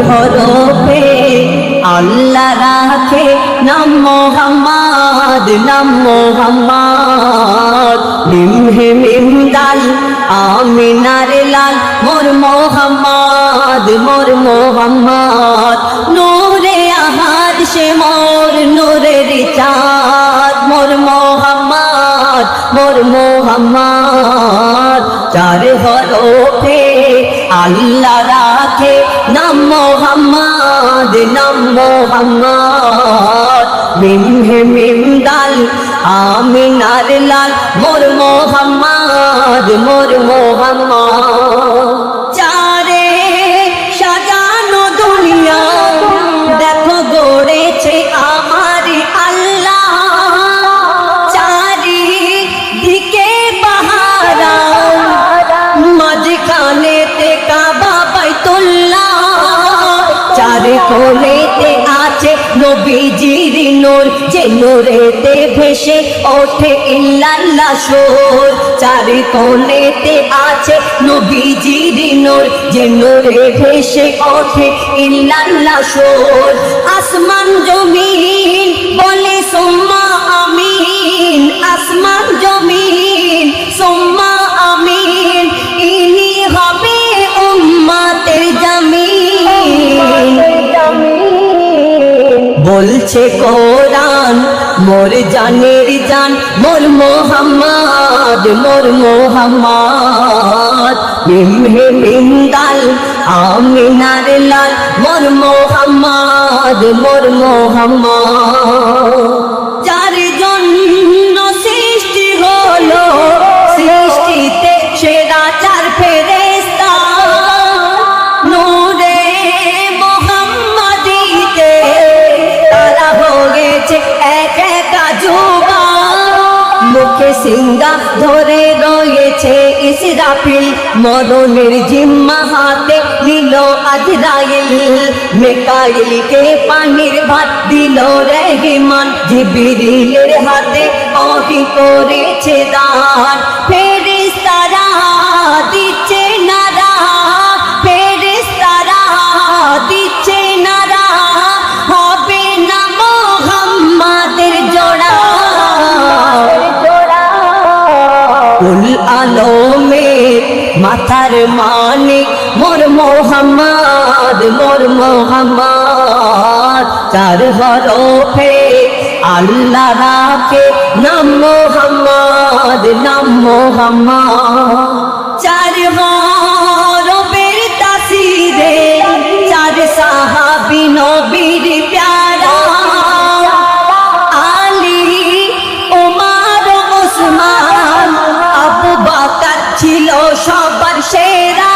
হরফে আল্লাহ রাখে নাম মোহাম্মদ, নাম মোহাম্মদ। মিম হে মিম দাল আমিনার লাল মোর মোহাম্মদ, মোর মোহাম্মদ। নূরে আহাদ সে মোর নূরের চাঁদ, মোর মোহাম্মদ, মোর মোহাম্মদ। চার হরফে আল্লাহ রাখে নাম মোহাম্মদ, নাম মোহাম্মদ। মিম হে মিম দাল আমিনার লাল মোর মোহাম্মদ, মোর মোহাম্মদ। চারে সাজানো দুনিয়া দেখো গড়েছে আমার আল্লাহ, চারি দিকে পাহারা মাঝখানেতে কাবা বাইতুল্লাহ। চারে কোণেতে আছে নবীজির নূর, যে নূরেতে ভেসে ওঠে ইল্লাল্লাহ সুর। চারে কোণেতে আছে নবীজির নূর, যে নূরে ভেসে ওঠে ইল্লাল্লাহ সুর। আসমান জমিন বলে সুম্মা আমিন, আসমান জমিন সুম্মা আমিন। ইনি হবে উম্মতের জামিন, বলছে কোরআন মোর জানের জান মোর মোহাম্মদ, মোর মোহাম্মদ। মিম হে মিম দাল আমিনার লাল মোর মোহাম্মদ, মোর মোহাম্মদ। যার জন্য সৃষ্টি হলো সৃষ্টিতে সেরা চার ফেরেশতা, নূরে মোহাম্মদীতে তারা হয়েছে এক একা যুবা। মুখে সিংহা ধরে রয়েছে ইসরাফিল, মরণের জিম্মা হাতে নিল আজরাইল। মিকাইলকে পানির ভাত দিল রহমান, জিবরিলের হাতে ওহী করেছে দান। ফেরেশতারা দিচ্ছে নারা, ফেরেশতারা দিচ্ছে নারা, হবে না মোহাম্মদের জোড়া। কুল আলমের মাথার মানিক মোর মোহাম্মদ, মোর মোহাম্মদ। চার হরফে আল্লাহ রাখে নাম মোহাম্মদ, নাম মোহাম্মদ। চার হরফের তাসিরে চার সাহাবী নবীর প্যারা, আলী ওমর ওসমান আবু বকর ছিল সবার সেরা।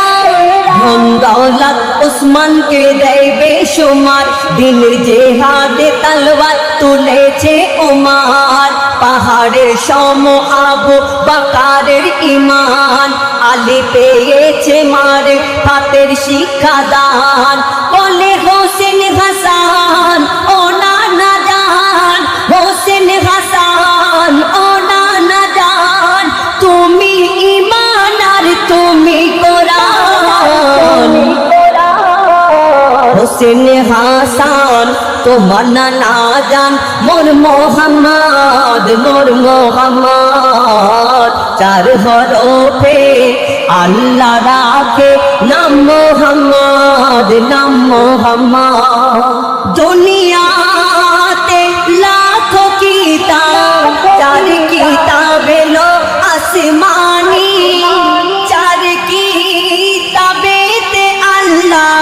ধন দৌলত ওসমানকে দেয় বেশুমার, দিনের জেহাদে তলোয়ার তুলেছে ওমর। পাহাড়ের সম আবু বকরের ঈমান, আলী পেয়েছে মার হাতের শিক্ষাদান। বলে হোসেন হাসান ও নানা জান, হোসেন হাসান ও নানা জান, তুমি ঈমান আর তুমি কোরআন। হোসেন হাসান তোমার নানা জান মোর মোহাম্মদ, মোর মোহাম্মদ। চার হরফে আল্লাহ রাখে নাম মোহাম্মদ, নাম মোহাম্মদ। দুনিয়াতে লাখো কিতাব, চার কিতাব এলো আসমানি। চার কিতাবেতে আল্লাহ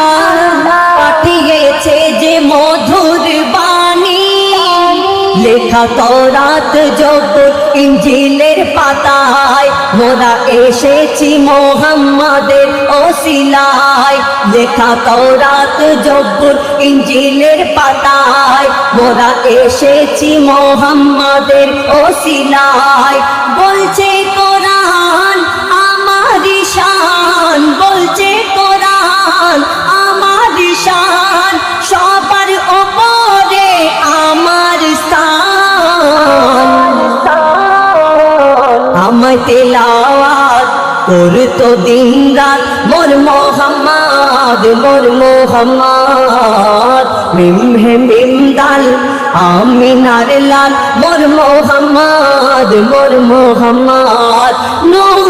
পাঠিয়েছে যে মধুর বাণী। লেখা তওরাত জবুর ইনজিলের পাতায়, মোরা এসেছি মোহাম্মদের ওসিলায়। লেখা তওরাত জবুর ইনজিলের পাতায়, মোরা এসেছি মোহাম্মদের ওসিলায়। বলছে কোরআন আমার শান, বলছে কোরআন আমার শান, সবার উপরে আমার স্থান। আমায় তেলাওয়াত করতো দিন রাত মোর মোহাম্মদ, মোর মোহাম্মদ মিম হে মিম দাল আমিনার লাল মোর মোহাম্মদ